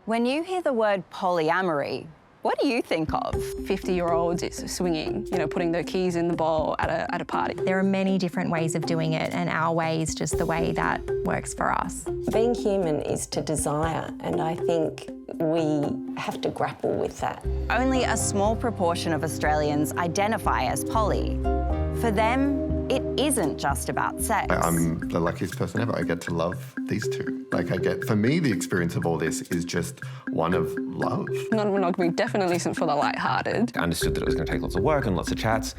When you hear the word polyamory, what do you think of? 50-year-olds swinging, you know, putting their keys in the bowl at a party. There are many different ways of doing it, and our way is just the way that works for us. Being human is to desire, and I think we have to grapple with that. Only a small proportion of Australians identify as poly. For them, it isn't just about sex. I'm the luckiest person ever. I get to love these two. For me, the experience of all this is just one of love. Non-monogamy definitely isn't for the lighthearted. I understood that it was going to take lots of work and lots of chats.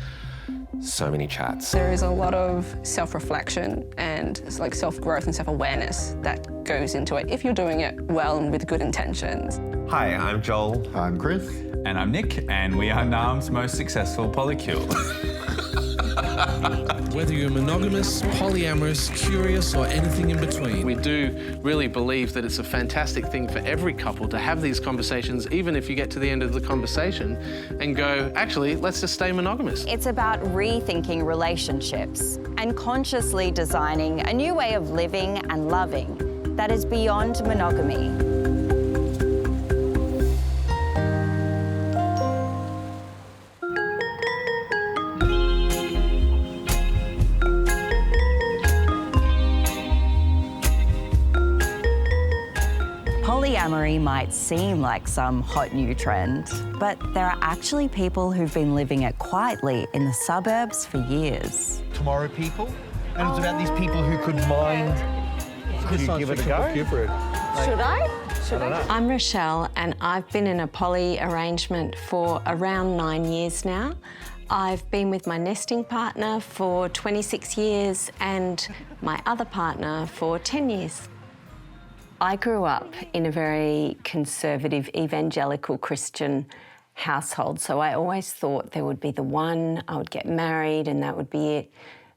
So many chats. There is a lot of self-reflection and like self-growth and self-awareness that goes into it if you're doing it well and with good intentions. Hi, I'm Joel. I'm Chris. And I'm Nick, and we are NAM's most successful polycule. Whether you're monogamous, polyamorous, curious, or anything in between. We do really believe that it's a fantastic thing for every couple to have these conversations, even if you get to the end of the conversation and go, actually, let's just stay monogamous. It's about rethinking relationships and consciously designing a new way of living and loving that is beyond monogamy. Polyamory might seem like some hot new trend, but there are actually people who've been living it quietly in the suburbs for years. Tomorrow people, and it's about these people who could mind. Could you give it a go? Should I? I'm Rochelle, and I've been in a poly arrangement for around 9 years now. I've been with my nesting partner for 26 years and my other partner for 10 years. I grew up in a very conservative, evangelical Christian household, so I always thought there would be the one, I would get married and that would be it.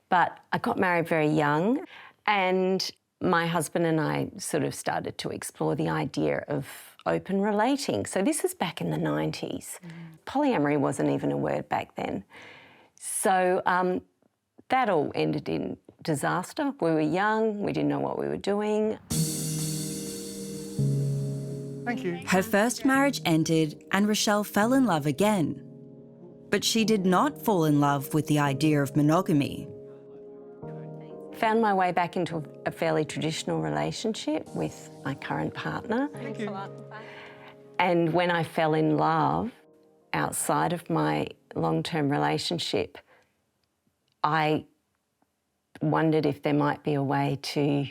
But I got married very young, and my husband and I sort of started to explore the idea of open relating. So this is back in the 90s. Polyamory wasn't even a word back then. So that all ended in disaster. We were young, we didn't know what we were doing. Thank you. Her first marriage ended and Rochelle fell in love again. But she did not fall in love with the idea of monogamy. Found my way back into a fairly traditional relationship with my current partner. Thank you. And when I fell in love outside of my long-term relationship, I wondered if there might be a way to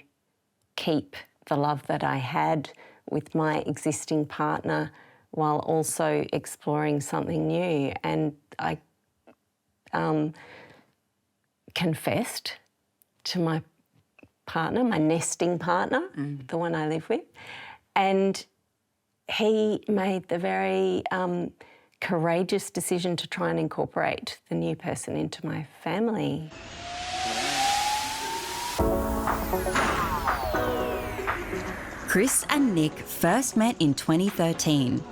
keep the love that I had with my existing partner while also exploring something new. And I confessed to my partner, my nesting partner, the one I live with, and he made the very courageous decision to try and incorporate the new person into my family. Chris and Nick first met in 2013.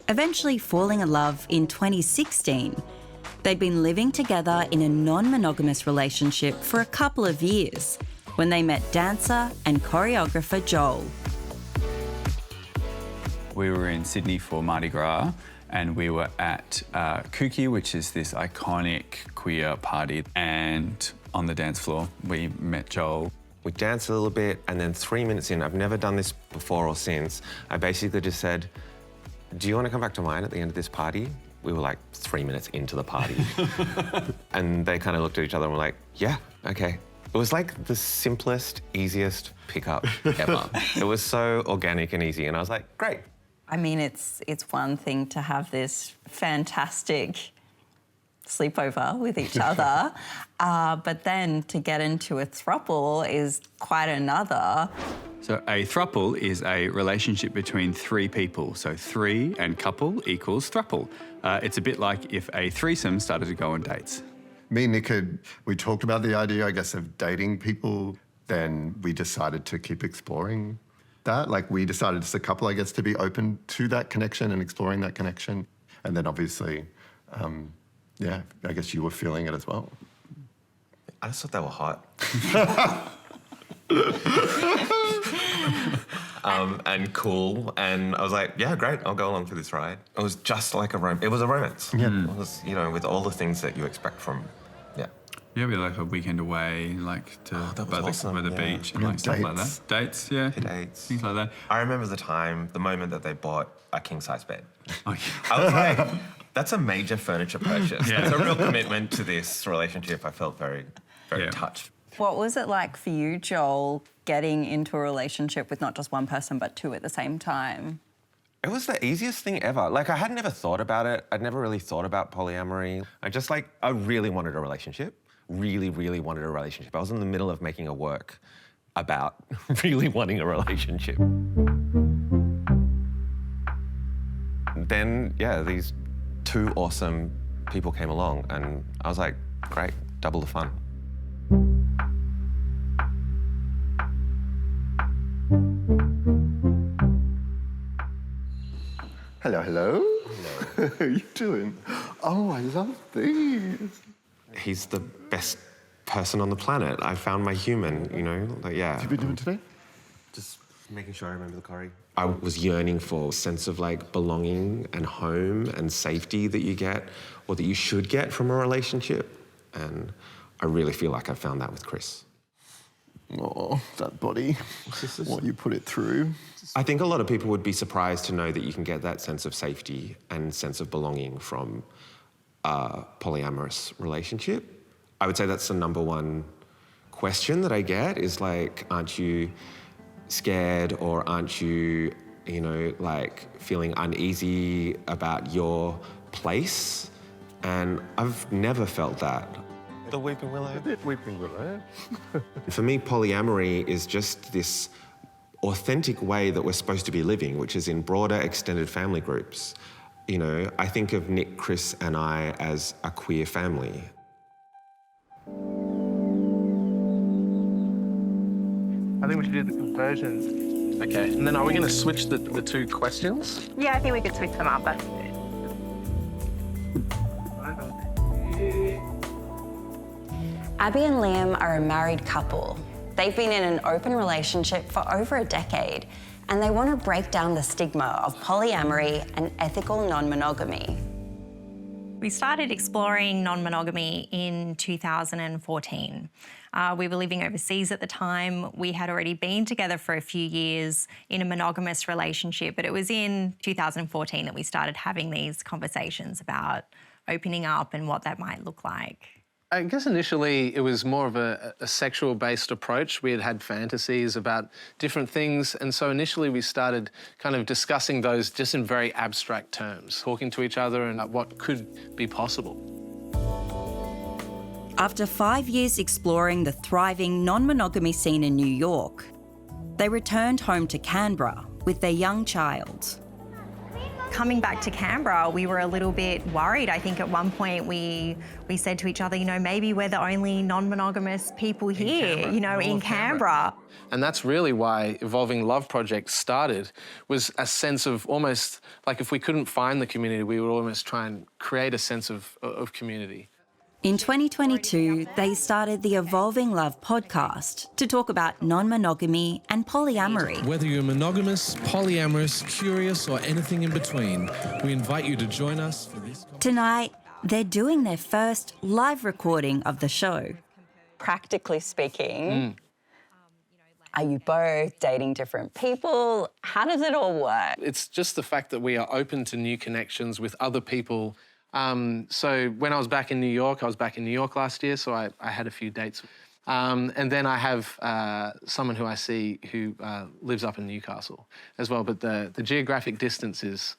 Eventually falling in love in 2016, they'd been living together in a non-monogamous relationship for a couple of years when they met dancer and choreographer Joel. We were in Sydney for Mardi Gras, and we were at Kooky, which is this iconic queer party. And on the dance floor, we met Joel. We danced a little bit, and then 3 minutes in, I've never done this before or since, I basically just said, do you want to come back to mine at the end of this party? We were like 3 minutes into the party. And they kind of looked at each other and were like, yeah, okay. It was like the simplest, easiest pickup ever. It was so organic and easy, and I was like, great. I mean, it's one thing to have this fantastic sleepover with each other, but then to get into a throuple is quite another. So a throuple is a relationship between three people. So 3 and couple equals throuple. It's a bit like if a threesome started to go on dates. Me and Nick we talked about the idea, I guess, of dating people. Then we decided to keep exploring that. Like, we decided as a couple, I guess, to be open to that connection and exploring that connection. And then obviously, yeah, I guess you were feeling it as well. I just thought they were hot. and cool. And I was like, yeah, great, I'll go along for this ride. It was just like it was a romance. Yeah. It was, you know, with all the things that you expect from, yeah. Yeah, we had like a weekend away, like by the beach and like stuff like that. Dates, yeah. Dates. Things like that. I remember the moment that they bought a king-size bed. Oh, yeah. I was like, that's a major furniture purchase. Yeah. It's a real commitment to this relationship. I felt very, very touched. What was it like for you, Joel, getting into a relationship with not just one person but two at the same time? It was the easiest thing ever. Like, I had never thought about it. I'd never really thought about polyamory. I really wanted a relationship. Really, really wanted a relationship. I was in the middle of making a work about really wanting a relationship. Then, yeah, these two awesome people came along and I was like, great, double the fun. Hello, hello. Hello. How are you doing? Oh, I love these. He's the best person on the planet. I found my human, you know, like, yeah. What have you been doing today? Just making sure I remember the curry. I was yearning for a sense of like belonging and home and safety that you get or that you should get from a relationship. And I really feel like I found that with Chris. Oh, that body, what you put it through. I think a lot of people would be surprised to know that you can get that sense of safety and sense of belonging from a polyamorous relationship. I would say that's the number one question that I get is like, aren't you scared or aren't you, you know, like feeling uneasy about your place? And I've never felt that. The weeping willow. Weeping willow. For me, polyamory is just this authentic way that we're supposed to be living, which is in broader extended family groups. You know, I think of Nick, Chris and I as a queer family. I think we should do the conversions. Okay, and then are we going to switch the two questions? Yeah, I think we could switch them up. That's Abby and Liam are a married couple. They've been in an open relationship for over a decade, and they want to break down the stigma of polyamory and ethical non-monogamy. We started exploring non-monogamy in 2014. We were living overseas at the time. We had already been together for a few years in a monogamous relationship, but it was in 2014 that we started having these conversations about opening up and what that might look like. I guess initially it was more of a sexual-based approach. We had fantasies about different things, and so initially we started kind of discussing those just in very abstract terms, talking to each other and what could be possible. After 5 years exploring the thriving non-monogamy scene in New York, they returned home to Canberra with their young child. Coming back to Canberra, we were a little bit worried. I think at one point we said to each other, you know, maybe we're the only non-monogamous people here, you know, in Canberra. And that's really why Evolving Love Project started, was a sense of almost, like if we couldn't find the community, we would almost try and create a sense of community. In 2022, they started the Evolving Love podcast to talk about non-monogamy and polyamory. Whether you're monogamous, polyamorous, curious, or anything in between, we invite you to join us for this. Tonight, they're doing their first live recording of the show. Practically speaking, are you both dating different people? How does it all work? It's just the fact that we are open to new connections with other people. So when I was back in New York, I was back in New York last year, so I had a few dates. And then I have someone who I see who lives up in Newcastle as well, but the geographic distance is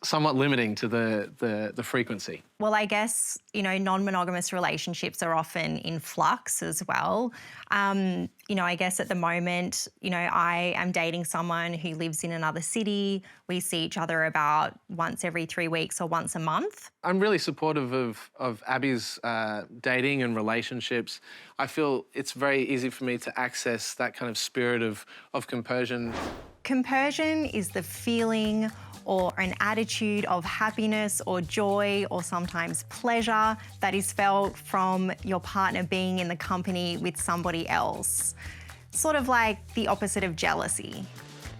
somewhat limiting to the frequency. Well, I guess, you know, non-monogamous relationships are often in flux as well. You know, I guess at the moment, you know, I am dating someone who lives in another city. We see each other about once every 3 weeks or once a month. I'm really supportive of Abby's dating and relationships. I feel it's very easy for me to access that kind of spirit of compersion. Compersion is the feeling or an attitude of happiness or joy or sometimes pleasure that is felt from your partner being in the company with somebody else. Sort of like the opposite of jealousy.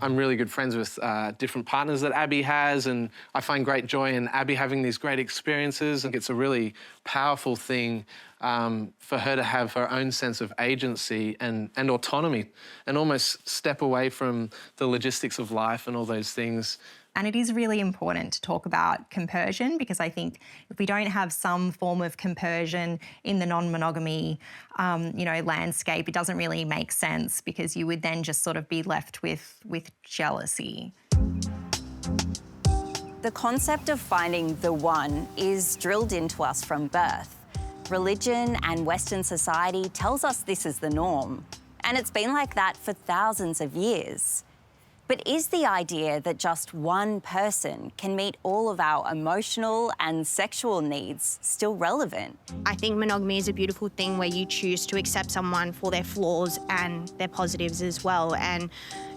I'm really good friends with different partners that Abby has, and I find great joy in Abby having these great experiences. And it's a really powerful thing for her to have her own sense of agency and autonomy, and almost step away from the logistics of life and all those things. And it is really important to talk about compersion, because I think if we don't have some form of compersion in the non-monogamy, landscape, it doesn't really make sense, because you would then just sort of be left with jealousy. The concept of finding the one is drilled into us from birth. Religion and Western society tells us this is the norm, and it's been like that for thousands of years. But is the idea that just one person can meet all of our emotional and sexual needs still relevant? I think monogamy is a beautiful thing where you choose to accept someone for their flaws and their positives as well. And,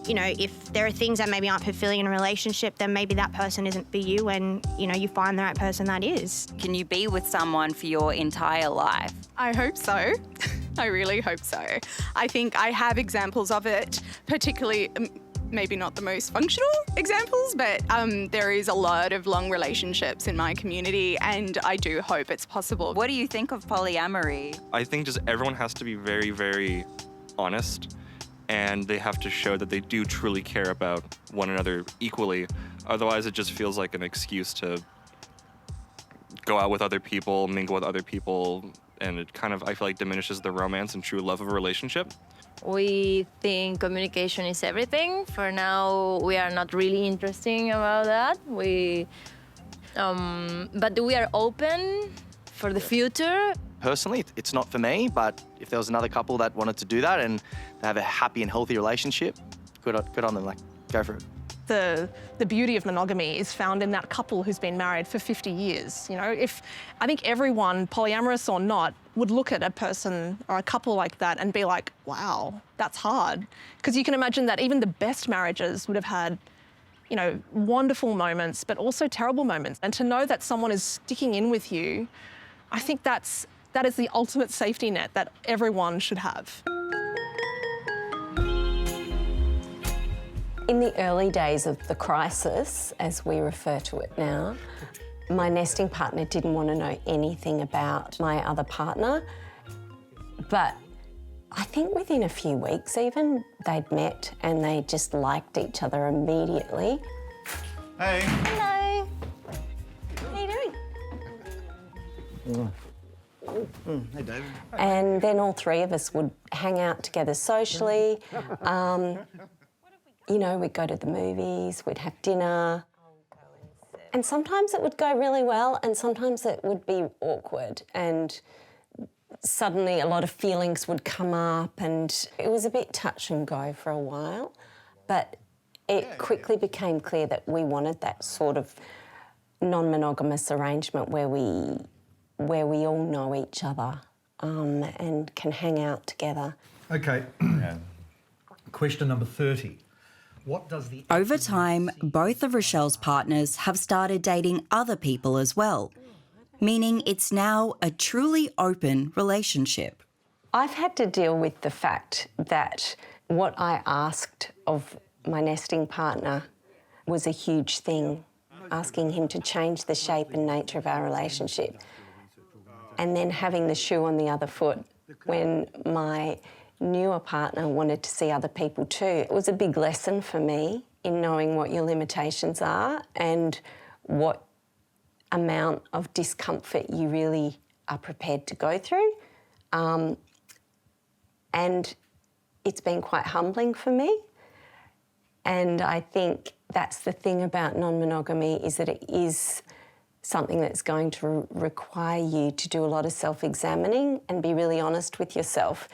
if there are things that maybe aren't fulfilling in a relationship, then maybe that person isn't for you, and, you find the right person that is. Can you be with someone for your entire life? I hope so. I really hope so. I think I have examples of it, particularly maybe not the most functional examples, but there is a lot of long relationships in my community, and I do hope it's possible. What do you think of polyamory? I think just everyone has to be very, very honest, and they have to show that they do truly care about one another equally. Otherwise, it just feels like an excuse to go out with other people, mingle with other people, and it kind of, I feel like, diminishes the romance and true love of a relationship. We think communication is everything. For now, we are not really interested about that. But we are open for the future. Personally, it's not for me, but if there was another couple that wanted to do that and they have a happy and healthy relationship, good on them, go for it. The beauty of monogamy is found in that couple who's been married for 50 years. If I think everyone, polyamorous or not, would look at a person or a couple like that and be like, wow, that's hard. Because you can imagine that even the best marriages would have had, wonderful moments, but also terrible moments. And to know that someone is sticking in with you, I think that is the ultimate safety net that everyone should have. In the early days of the crisis, as we refer to it now, my nesting partner didn't want to know anything about my other partner. But I think within a few weeks even, they'd met and they just liked each other immediately. Hey. Hello. How you doing? Hey, David. And then all three of us would hang out together socially. We'd go to the movies, we'd have dinner. And sometimes it would go really well and sometimes it would be awkward, and suddenly a lot of feelings would come up, and it was a bit touch and go for a while. But it quickly became clear that we wanted that sort of non-monogamous arrangement where we all know each other and can hang out together. Okay. Question number 30. What does the... Over time, both of Rochelle's partners have started dating other people as well, meaning it's now a truly open relationship. I've had to deal with the fact that what I asked of my nesting partner was a huge thing, asking him to change the shape and nature of our relationship, and then having the shoe on the other foot when my newer partner wanted to see other people too. It was a big lesson for me in knowing what your limitations are and what amount of discomfort you really are prepared to go through. And it's been quite humbling for me. And I think that's the thing about non-monogamy, is that it is something that's going to require you to do a lot of self-examining and be really honest with yourself,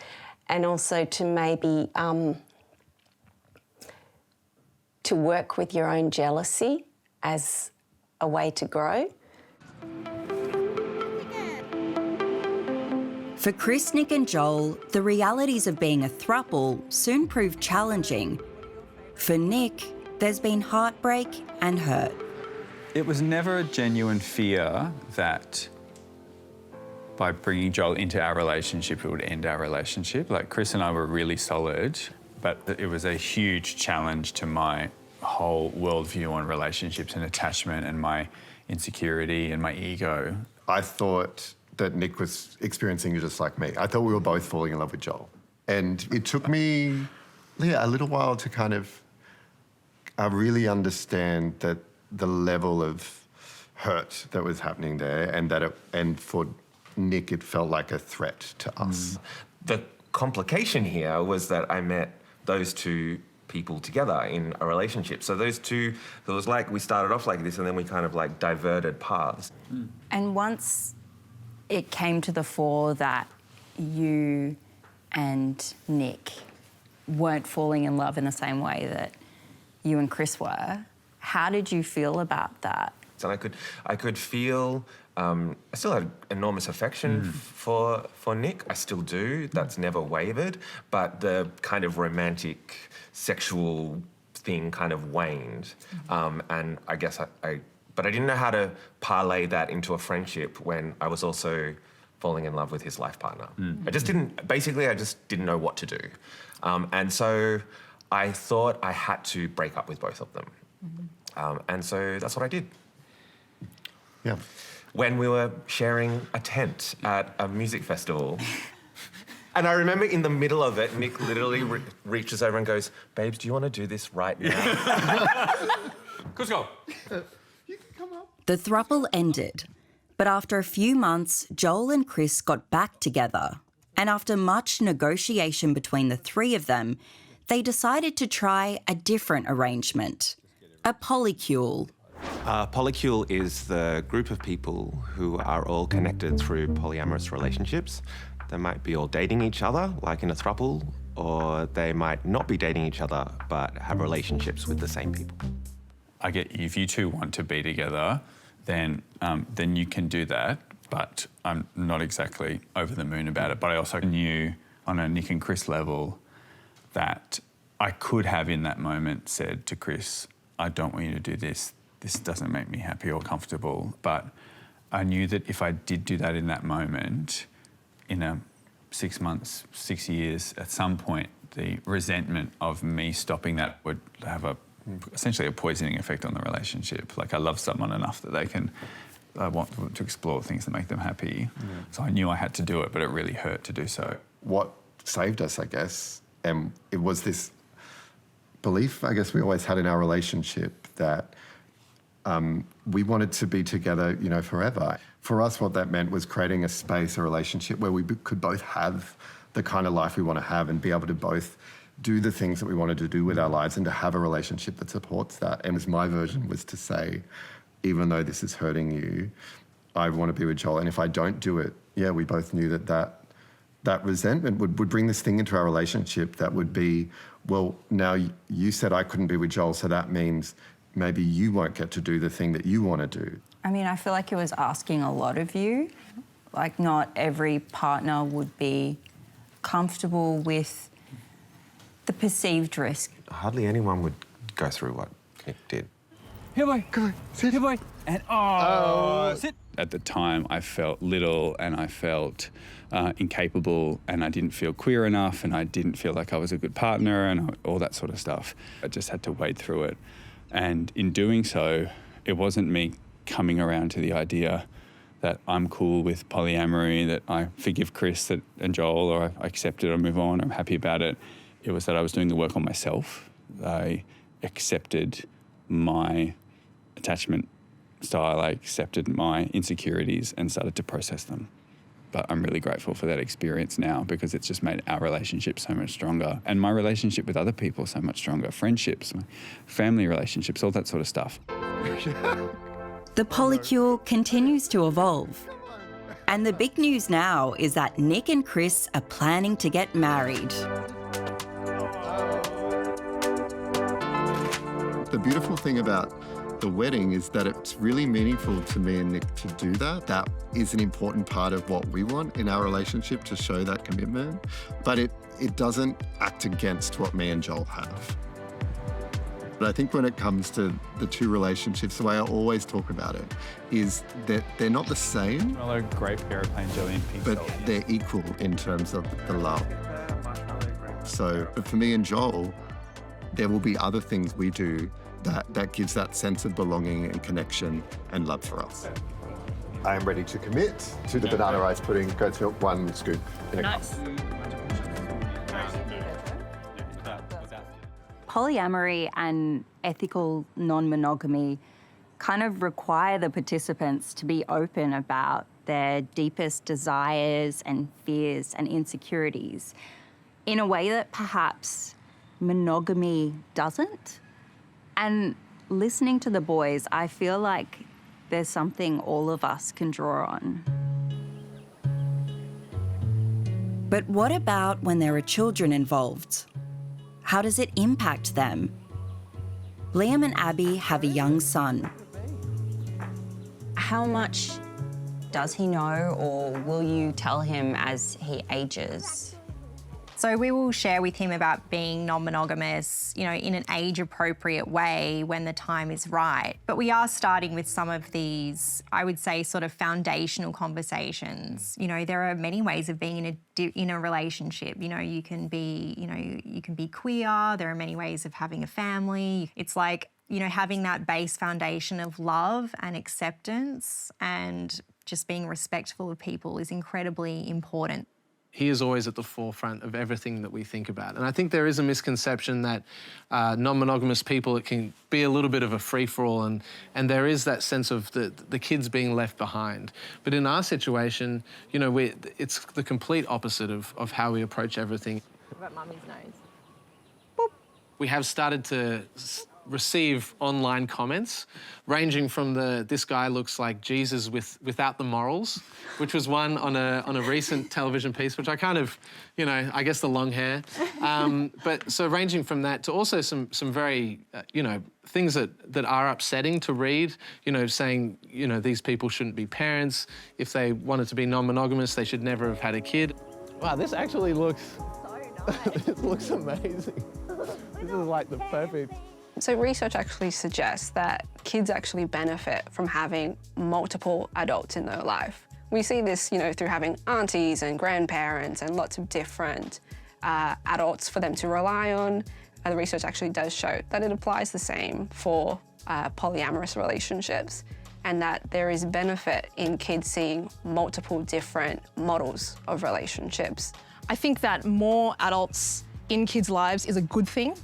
and also to maybe to work with your own jealousy as a way to grow. For Chris, Nick and Joel, the realities of being a throuple soon proved challenging. For Nick, there's been heartbreak and hurt. It was never a genuine fear that by bringing Joel into our relationship, it would end our relationship. Like, Chris and I were really solid But it was a huge challenge to my whole worldview on relationships and attachment and my insecurity and my ego. I thought that Nick was experiencing it just like me. I thought we were both falling in love with Joel. And it took me, a little while to kind of really understand that the level of hurt that was happening there, and for Nick, it felt like a threat to us. The complication here was that I met those two people together in a relationship. So those two, it was like we started off like this and then we kind of like diverted paths. And once it came to the fore that you and Nick weren't falling in love in the same way that you and Chris were, how did you feel about that? And I could feel, I still had enormous affection for Nick. I still do. That's never wavered. But the kind of romantic, sexual thing kind of waned. And I guess but I didn't know how to parlay that into a friendship when I was also falling in love with his life partner. I just didn't know what to do. And so I thought I had to break up with both of them. And so that's what I did. Yeah. When we were sharing a tent at a music festival. And I remember in the middle of it, Nick literally reaches over and goes, "Babes, do you want to do this right now?" Let's go. The throuple ended, but after a few months, Joel and Chris got back together. And after much negotiation between the three of them, they decided to try a different arrangement, a polycule. Polycule is the group of people who are all connected through polyamorous relationships. They might be all dating each other, like in a throuple, or they might not be dating each other, but have relationships with the same people. I get if you two want to be together, then you can do that, but I'm not exactly over the moon about it. But I also knew on a Nick and Chris level that I could have in that moment said to Chris, "I don't want you to do this. This doesn't make me happy or comfortable." But I knew that if I did do that in that moment, in 6 months, 6 years, at some point, the resentment of me stopping that would have essentially a poisoning effect on the relationship. Like, I love someone enough that they can want to explore things that make them happy. So I knew I had to do it, but it really hurt to do so. What saved us, I guess, and it was this belief, I guess, we always had in our relationship that we wanted to be together, forever. For us, what that meant was creating a space, a relationship where we could both have the kind of life we want to have and be able to both do the things that we wanted to do with our lives and to have a relationship that supports that. And my version was to say, even though this is hurting you, I want to be with Joel. And if I don't do it, we both knew that resentment would bring this thing into our relationship that would be, well, now you said I couldn't be with Joel, so that means maybe you won't get to do the thing that you want to do. I mean, I feel like it was asking a lot of you. Like, not every partner would be comfortable with the perceived risk. Hardly anyone would go through what Nick did. Here, boy. Come on. Sit. Here, boy. And sit. At the time, I felt little and I felt incapable and I didn't feel queer enough and I didn't feel like I was a good partner and all that sort of stuff. I just had to wade through it. And in doing so, it wasn't me coming around to the idea that I'm cool with polyamory, that I forgive Chris and Joel, or I accept it or move on, or I'm happy about it. It was that I was doing the work on myself. I accepted my attachment style, I accepted my insecurities and started to process them. But I'm really grateful for that experience now because it's just made our relationship so much stronger and my relationship with other people so much stronger, friendships, family relationships, all that sort of stuff. The polycule continues to evolve. And the big news now is that Nick and Chris are planning to get married. The beautiful thing about the wedding is that it's really meaningful to me and Nick to do that. That is an important part of what we want in our relationship, to show that commitment. But it doesn't act against what me and Joel have. But I think when it comes to the two relationships, the way I always talk about it is that they're not the same. Grape, airplane, jelly and pink. But they're equal in terms of the love. So for me and Joel, there will be other things we do that gives that sense of belonging and connection and love for us. I am ready to commit to the banana rice pudding, goat's milk, 1 scoop in a cup. Polyamory and ethical non-monogamy kind of require the participants to be open about their deepest desires and fears and insecurities in a way that perhaps monogamy doesn't. And listening to the boys, I feel like there's something all of us can draw on. But what about when there are children involved? How does it impact them? Liam and Abby have a young son. How much does he know, or will you tell him as he ages? So we will share with him about being non-monogamous, you know, in an age-appropriate way when the time is right. But we are starting with some of these, I would say, sort of foundational conversations. You know, there are many ways of being in a relationship. You know, you can be queer. There are many ways of having a family. It's like, you know, having that base foundation of love and acceptance and just being respectful of people is incredibly important. He is always at the forefront of everything that we think about. And I think there is a misconception that non-monogamous people, it can be a little bit of a free-for-all, and there is that sense of the kids being left behind. But in our situation, you know, it's the complete opposite of how we approach everything. What about mummy's nose? Boop. We have started to receive online comments ranging from this guy looks like Jesus without the morals, which was one on a recent television piece, which I kind of, you know, I guess the long hair. But so ranging from that to also some very, you know, things that are upsetting to read, you know, saying, you know, these people shouldn't be parents. If they wanted to be non-monogamous, they should never have had a kid. Wow, this actually looks, it looks amazing. This is like the perfect. So research actually suggests that kids actually benefit from having multiple adults in their life. We see this, you know, through having aunties and grandparents and lots of different adults for them to rely on. The research actually does show that it applies the same for polyamorous relationships, and that there is benefit in kids seeing multiple different models of relationships. I think that more adults in kids' lives is a good thing.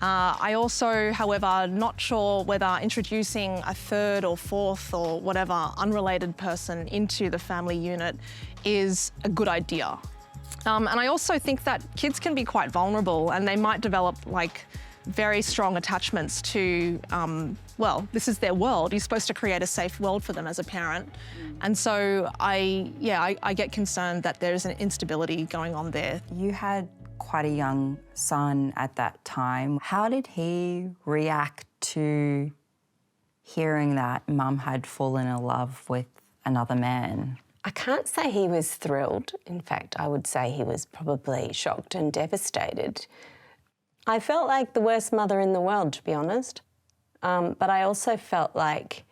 I also, however, not sure whether introducing a third or fourth or whatever unrelated person into the family unit is a good idea. And I also think that kids can be quite vulnerable and they might develop like very strong attachments to, well, this is their world. You're supposed to create a safe world for them as a parent. And so I get concerned that there's an instability going on there. You had quite a young son at that time. How did he react to hearing that mum had fallen in love with another man? I can't say he was thrilled. In fact, I would say he was probably shocked and devastated. I felt like the worst mother in the world, to be honest. But I also felt like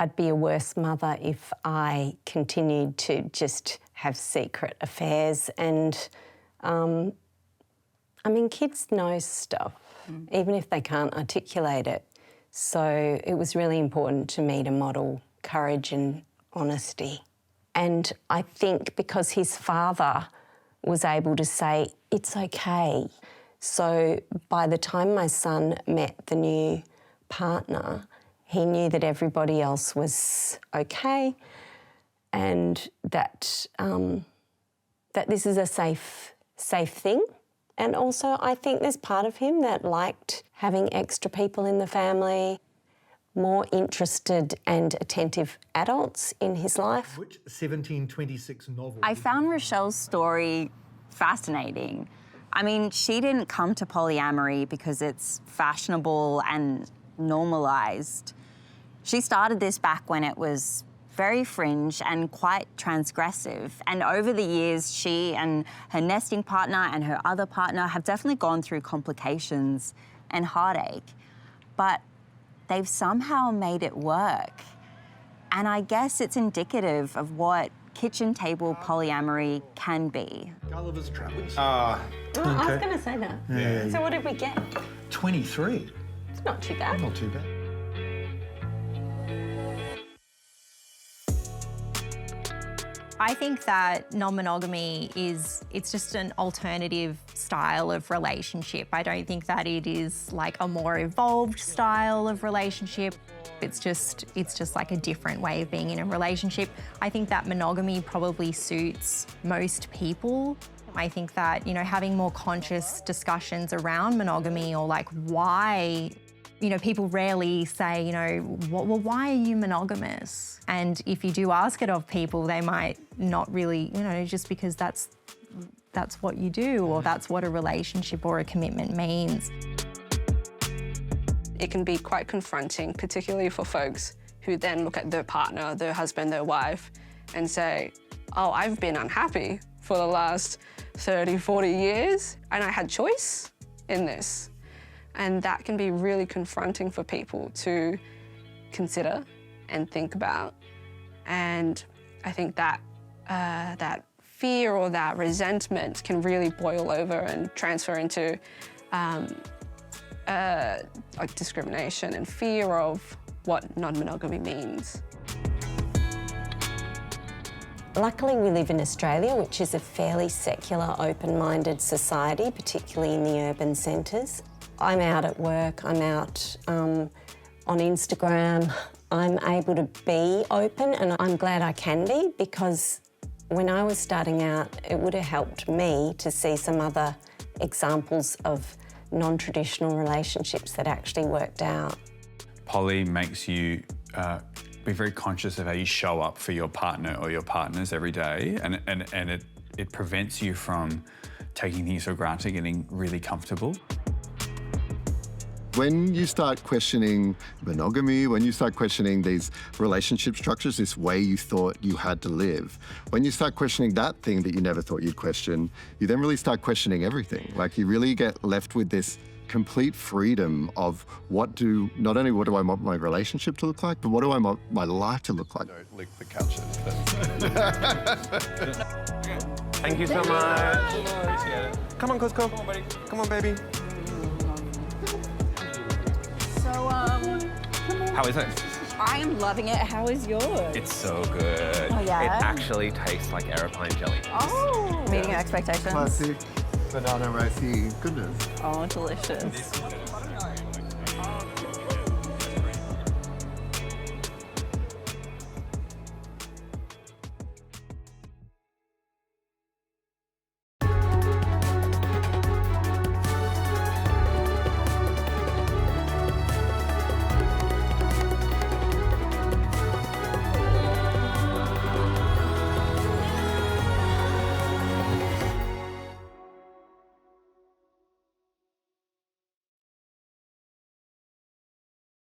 I'd be a worse mother if I continued to just have secret affairs and I mean, kids know stuff, even if they can't articulate it. So it was really important to me to model courage and honesty. And I think because his father was able to say, it's okay. So by the time my son met the new partner, he knew that everybody else was okay and that, that this is a safe thing. And also I think there's part of him that liked having extra people in the family, more interested and attentive adults in his life. Which 1726 novel? I found Rochelle's story fascinating. I mean, she didn't come to polyamory because it's fashionable and normalised. She started this back when it was very fringe and quite transgressive. And over the years, she and her nesting partner and her other partner have definitely gone through complications and heartache. But they've somehow made it work. And I guess it's indicative of what kitchen table polyamory can be. Gulliver's Travels. I was going to say that. Yeah. So what did we get? 23. It's not too bad. Not too bad. I think that non-monogamy it's just an alternative style of relationship. I don't think that it is like a more evolved style of relationship. It's just like a different way of being in a relationship. I think that monogamy probably suits most people. I think that, you know, having more conscious discussions around monogamy or like why, you know, people rarely say, you know, well, why are you monogamous? And if you do ask it of people, they might not really, you know, just because that's what you do or that's what a relationship or a commitment means. It can be quite confronting, particularly for folks who then look at their partner, their husband, their wife, and say, oh, I've been unhappy for the last 30, 40 years, and I had choice in this. And that can be really confronting for people to consider and think about. And I think that that fear or that resentment can really boil over and transfer into like discrimination and fear of what non-monogamy means. Luckily, we live in Australia, which is a fairly secular, open-minded society, particularly in the urban centres. I'm out at work, I'm out on Instagram. I'm able to be open, and I'm glad I can be, because when I was starting out, it would have helped me to see some other examples of non-traditional relationships that actually worked out. Poly makes you be very conscious of how you show up for your partner or your partners every day, and it prevents you from taking things for granted, getting really comfortable. When you start questioning monogamy, when you start questioning these relationship structures, this way you thought you had to live, when you start questioning that thing that you never thought you'd question, you then really start questioning everything. Like, you really get left with this complete freedom of not only what do I want my relationship to look like, but what do I want my life to look like. Don't lick the couches. Thank you so much. Come on, Cusco. Come on, buddy. Come on, baby. So, How is it? I am loving it. How is yours? It's so good. Oh, yeah? It actually tastes like aeroplane jelly. Oh, meeting your expectations. Classic banana ricey goodness. Oh, delicious.